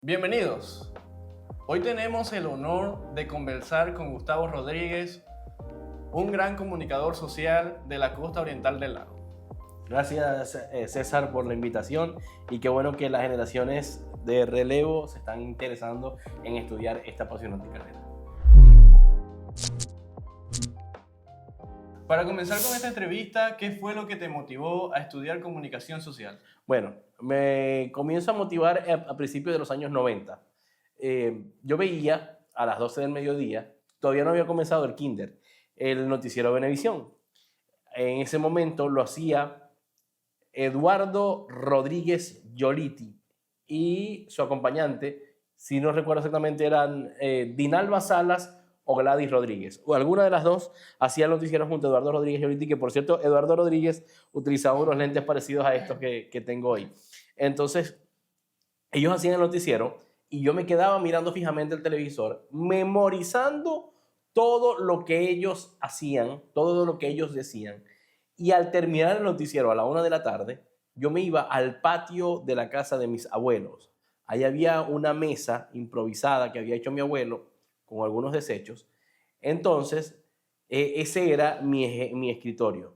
Bienvenidos. Hoy tenemos el honor de conversar con Gustavo Rodríguez, un gran comunicador social de la costa oriental del lago. Gracias, César, por la invitación y qué bueno que las generaciones de relevo se están interesando en estudiar esta apasionante carrera. Para comenzar con esta entrevista, ¿qué fue lo que te motivó a estudiar comunicación social? Bueno, me comienzo a motivar a principios de los años 90. Yo veía a las 12 del mediodía, todavía no había comenzado el kinder, el noticiero Venevisión. En ese momento lo hacía Eduardo Rodríguez Yoliti y su acompañante, si no recuerdo exactamente, eran Dinalba Salas o Gladys Rodríguez, o alguna de las dos hacía el noticiero junto a Eduardo Rodríguez Yoliti, que por cierto, Eduardo Rodríguez utilizaba unos lentes parecidos a estos que tengo hoy. Entonces, ellos hacían el noticiero y yo me quedaba mirando fijamente el televisor, memorizando todo lo que ellos hacían, todo lo que ellos decían. Y al terminar el noticiero a la 1 de la tarde, yo me iba al patio de la casa de mis abuelos. Ahí había una mesa improvisada que había hecho mi abuelo con algunos desechos. Entonces, ese era mi escritorio.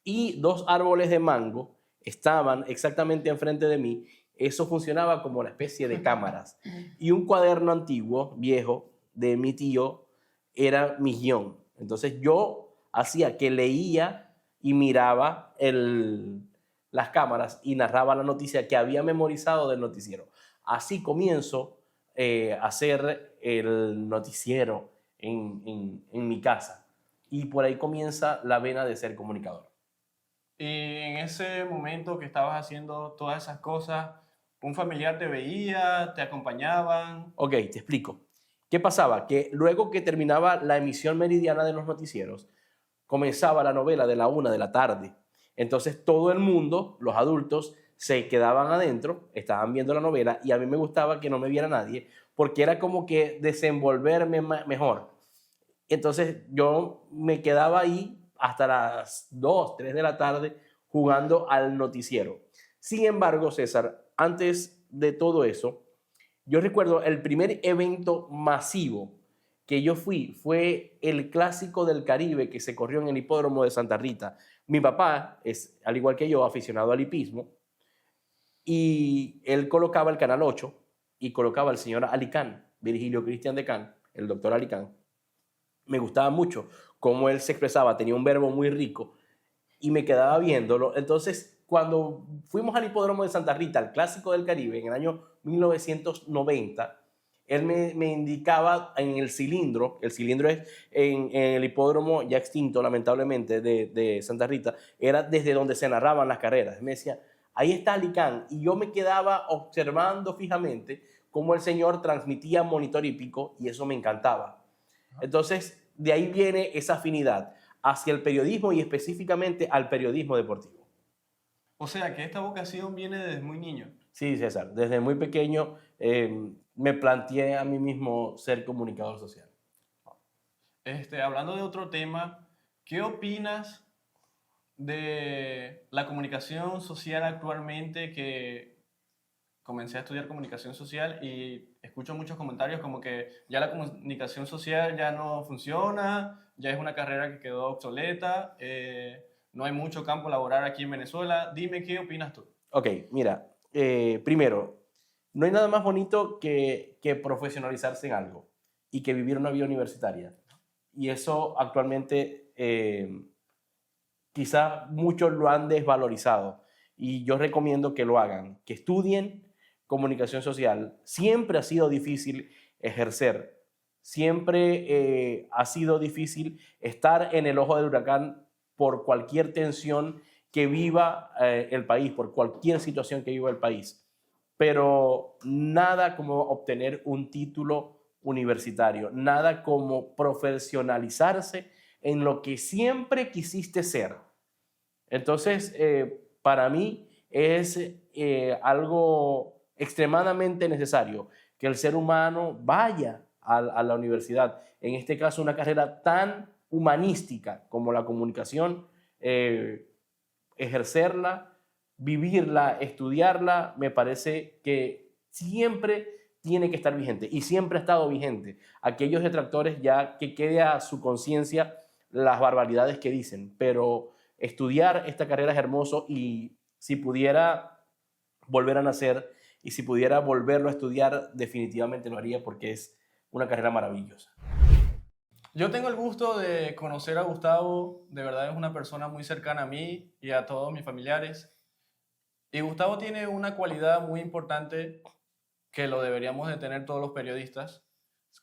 Y dos árboles de mango estaban exactamente enfrente de mí. Eso funcionaba como una especie de cámaras. Y un cuaderno antiguo, viejo, de mi tío, era mi guión. Entonces yo hacía que leía y miraba las cámaras y narraba la noticia que había memorizado del noticiero. Así comienzo a hacer el noticiero en mi casa. Y por ahí comienza la vena de ser comunicador. Y en ese momento que estabas haciendo todas esas cosas, ¿un familiar te veía, te acompañaban? Ok, te explico. ¿Qué pasaba? Que luego que terminaba la emisión meridiana de los noticieros, comenzaba la novela de la 1 de la tarde. Entonces todo el mundo, los adultos, se quedaban adentro, estaban viendo la novela y a mí me gustaba que no me viera nadie porque era como que desenvolverme mejor. Entonces yo me quedaba ahí hasta las 2, 3 de la tarde jugando al noticiero. Sin embargo, César, antes de todo eso, yo recuerdo el primer evento masivo que yo fui fue el Clásico del Caribe que se corrió en el hipódromo de Santa Rita. Mi papá es, al igual que yo, aficionado al hipismo y él colocaba el Canal 8 y colocaba al señor Alicán, Virgilio Cristian de Can, el doctor Alicán. Me gustaba mucho cómo él se expresaba, tenía un verbo muy rico y me quedaba viéndolo. Entonces, cuando fuimos al hipódromo de Santa Rita, al Clásico del Caribe, en el año 1990, él me indicaba en el cilindro es en el hipódromo ya extinto, lamentablemente, de Santa Rita, era desde donde se narraban las carreras. Me decía, ahí está Alicán, y yo me quedaba observando fijamente cómo el señor transmitía monitor hípico, y eso me encantaba. Entonces, de ahí viene esa afinidad hacia el periodismo y específicamente al periodismo deportivo. O sea, que esta vocación viene desde muy niño. Sí, César, desde muy pequeño me planteé a mí mismo ser comunicador social. Hablando de otro tema, ¿qué opinas de la comunicación social actualmente? Que comencé a estudiar comunicación social y escucho muchos comentarios como que ya la comunicación social ya no funciona, ya es una carrera que quedó obsoleta, no hay mucho campo laboral aquí en Venezuela. Dime, ¿qué opinas tú? Ok, mira, primero, no hay nada más bonito que profesionalizarse en algo y que vivir una vida universitaria. Y eso actualmente quizá muchos lo han desvalorizado y yo recomiendo que lo hagan, que estudien comunicación social. Siempre ha sido difícil ejercer, siempre ha sido difícil estar en el ojo del huracán por cualquier tensión que viva el país, por cualquier situación que viva el país. Pero nada como obtener un título universitario, nada como profesionalizarse en lo que siempre quisiste ser. Entonces, para mí es algo extremadamente necesario que el ser humano vaya a la universidad. En este caso, una carrera tan humanística como la comunicación, ejercerla, vivirla, estudiarla, me parece que siempre tiene que estar vigente y siempre ha estado vigente. Aquellos detractores ya que quede a su conciencia las barbaridades que dicen, pero estudiar esta carrera es hermoso y si pudiera volver a nacer y si pudiera volverlo a estudiar, definitivamente lo haría porque es una carrera maravillosa. Yo tengo el gusto de conocer a Gustavo, de verdad es una persona muy cercana a mí y a todos mis familiares. Y Gustavo tiene una cualidad muy importante que lo deberíamos de tener todos los periodistas,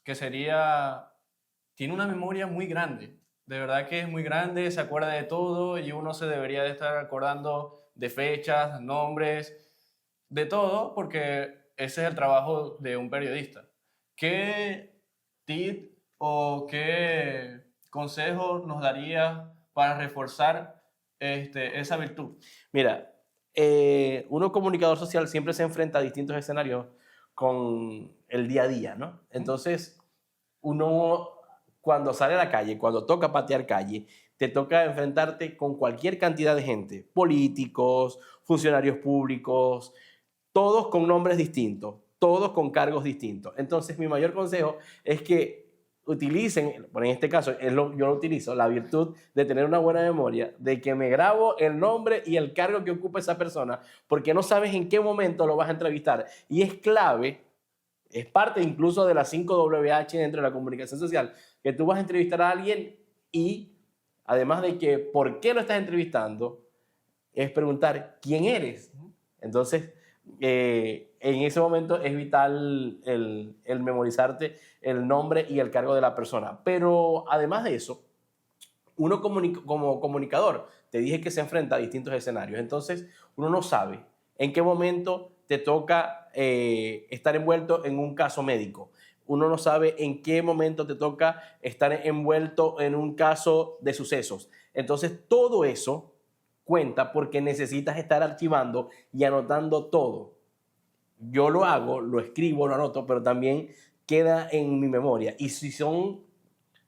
que sería, tiene una memoria muy grande, de verdad que es muy grande, se acuerda de todo y uno se debería de estar acordando de fechas, nombres, de todo, porque ese es el trabajo de un periodista. ¿Qué tip o qué consejo nos daría para reforzar esa virtud? Mira, uno comunicador social siempre se enfrenta a distintos escenarios con el día a día, ¿no? Entonces, uno cuando sale a la calle, cuando toca patear calle, te toca enfrentarte con cualquier cantidad de gente, políticos, funcionarios públicos, todos con nombres distintos, todos con cargos distintos. Entonces, mi mayor consejo es que utilicen, bueno, en este caso yo lo utilizo, la virtud de tener una buena memoria, de que me grabo el nombre y el cargo que ocupa esa persona, porque no sabes en qué momento lo vas a entrevistar. Y es clave, es parte incluso de las 5 WH dentro de la comunicación social, que tú vas a entrevistar a alguien y además de que por qué lo estás entrevistando, es preguntar quién eres. Entonces, en ese momento es vital el memorizarte el nombre y el cargo de la persona. Pero además de eso, uno como comunicador, te dije que se enfrenta a distintos escenarios. Entonces, uno no sabe en qué momento te toca estar envuelto en un caso médico. Uno no sabe en qué momento te toca estar envuelto en un caso de sucesos. Entonces, todo eso cuenta porque necesitas estar archivando y anotando todo. Yo lo hago, lo escribo, lo anoto, pero también queda en mi memoria. Y si son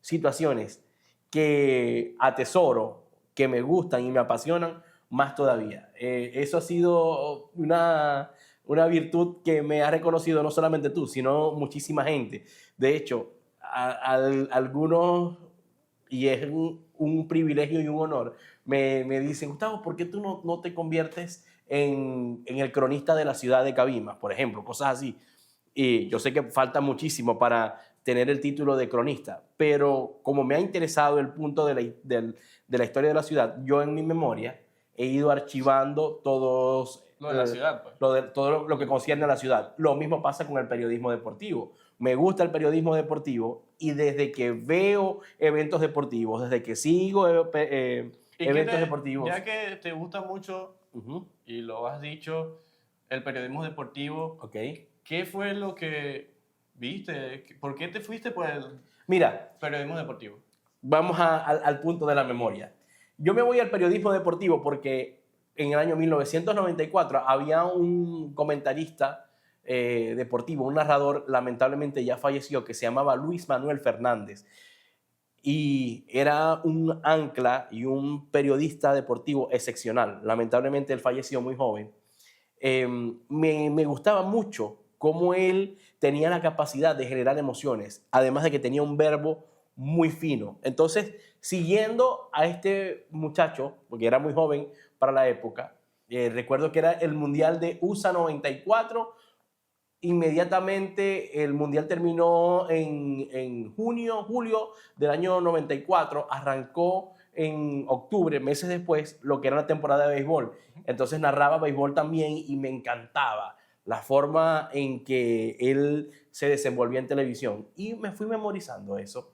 situaciones que atesoro, que me gustan y me apasionan, más todavía. Eso ha sido una virtud que me ha reconocido no solamente tú, sino muchísima gente. De hecho, algunos, y es un privilegio y un honor, me dicen, Gustavo, ¿por qué tú no te conviertes en el cronista de la ciudad de Cabimas, por ejemplo? Cosas así. Y yo sé que falta muchísimo para tener el título de cronista, pero como me ha interesado el punto de la historia de la ciudad, yo en mi memoria he ido archivando Lo de la ciudad, pues. todo lo que concierne a la ciudad. Lo mismo pasa con el periodismo deportivo. Me gusta el periodismo deportivo y desde que veo eventos deportivos, desde que sigo eventos deportivos. Ya que te gusta mucho, y lo has dicho, el periodismo deportivo, Okay. ¿qué fue lo que viste? ¿Por qué te fuiste por el Mira, periodismo deportivo? vamos al punto de la memoria. Yo me voy al periodismo deportivo porque en el año 1994 había un comentarista deportivo, un narrador, lamentablemente ya falleció, que se llamaba Luis Manuel Fernández. Y era un ancla y un periodista deportivo excepcional. Lamentablemente él falleció muy joven. Me gustaba mucho cómo él tenía la capacidad de generar emociones, además de que tenía un verbo muy fino. Entonces, siguiendo a este muchacho, porque era muy joven para la época, recuerdo que era el Mundial de USA 94. Inmediatamente el Mundial terminó en julio del año 94, arrancó en octubre, meses después, lo que era una temporada de béisbol. Entonces narraba béisbol también y me encantaba la forma en que él se desenvolvía en televisión. Y me fui memorizando eso.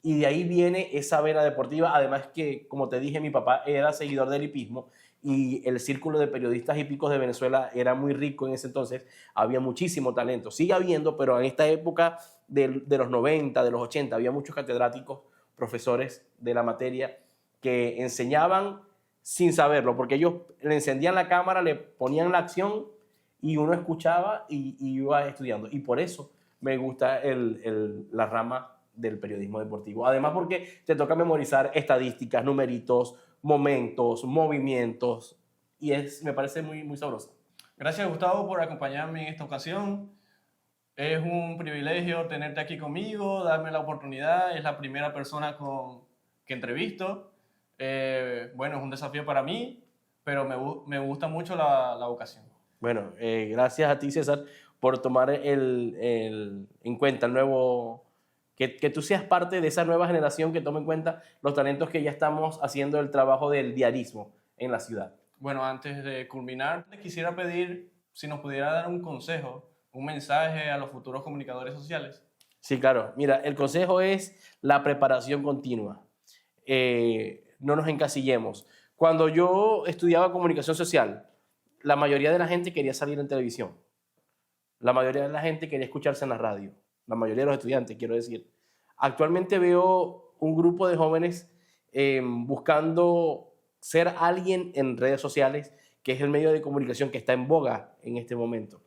Y de ahí viene esa vena deportiva. Además que, como te dije, mi papá era seguidor del hipismo y el círculo de periodistas hípicos de Venezuela era muy rico en ese entonces. Había muchísimo talento. Sigue habiendo, pero en esta época de los 90, de los 80, había muchos catedráticos, profesores de la materia que enseñaban sin saberlo, porque ellos le encendían la cámara, le ponían la acción y uno escuchaba y iba estudiando. Y por eso me gusta la rama del periodismo deportivo. Además porque te toca memorizar estadísticas, numeritos, momentos, movimientos y me parece muy, muy sabroso. Gracias, Gustavo, por acompañarme en esta ocasión. Es un privilegio tenerte aquí conmigo, darme la oportunidad. Es la primera persona que entrevisto. Bueno, es un desafío para mí, pero me gusta mucho la vocación. Bueno, gracias a ti, César, por tomar en cuenta el nuevo, que tú seas parte de esa nueva generación que tome en cuenta los talentos que ya estamos haciendo el trabajo del diarismo en la ciudad. Bueno, antes de culminar, te quisiera pedir si nos pudiera dar un consejo, un mensaje a los futuros comunicadores sociales. Sí, claro. Mira, el consejo es la preparación continua. No nos encasillemos. Cuando yo estudiaba comunicación social, la mayoría de la gente quería salir en televisión. La mayoría de la gente quería escucharse en la radio. La mayoría de los estudiantes, quiero decir. Actualmente veo un grupo de jóvenes buscando ser alguien en redes sociales, que es el medio de comunicación que está en boga en este momento.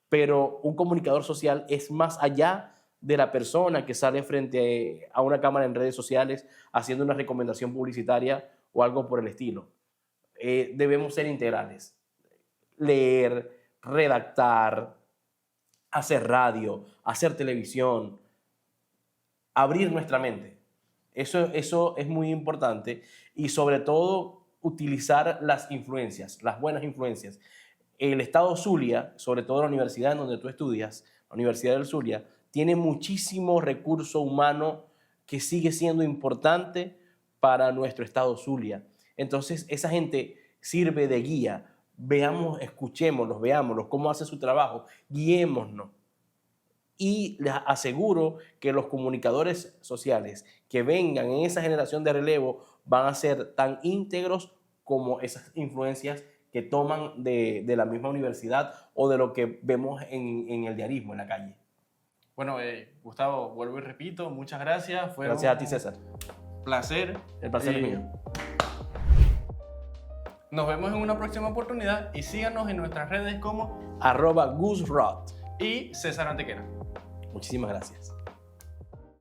Pero un comunicador social es más allá de la persona que sale frente a una cámara en redes sociales haciendo una recomendación publicitaria o algo por el estilo. Debemos ser integrales. Leer, redactar, hacer radio, hacer televisión, abrir nuestra mente. Eso es muy importante y sobre todo utilizar las influencias, las buenas influencias. El estado Zulia, sobre todo la universidad en donde tú estudias, la Universidad del Zulia, tiene muchísimo recurso humano que sigue siendo importante para nuestro estado Zulia. Entonces, esa gente sirve de guía. Veamos, escuchémoslos, veámoslos, cómo hace su trabajo, guiémonos. Y les aseguro que los comunicadores sociales que vengan en esa generación de relevo van a ser tan íntegros como esas influencias que toman de la misma universidad o de lo que vemos en el diarismo, en la calle. Bueno, Gustavo, vuelvo y repito, muchas gracias. Fue Gracias a ti, César. Placer. El placer es mío. Nos vemos en una próxima oportunidad y síganos en nuestras redes como @GooseRod. y César Antequera. Muchísimas gracias.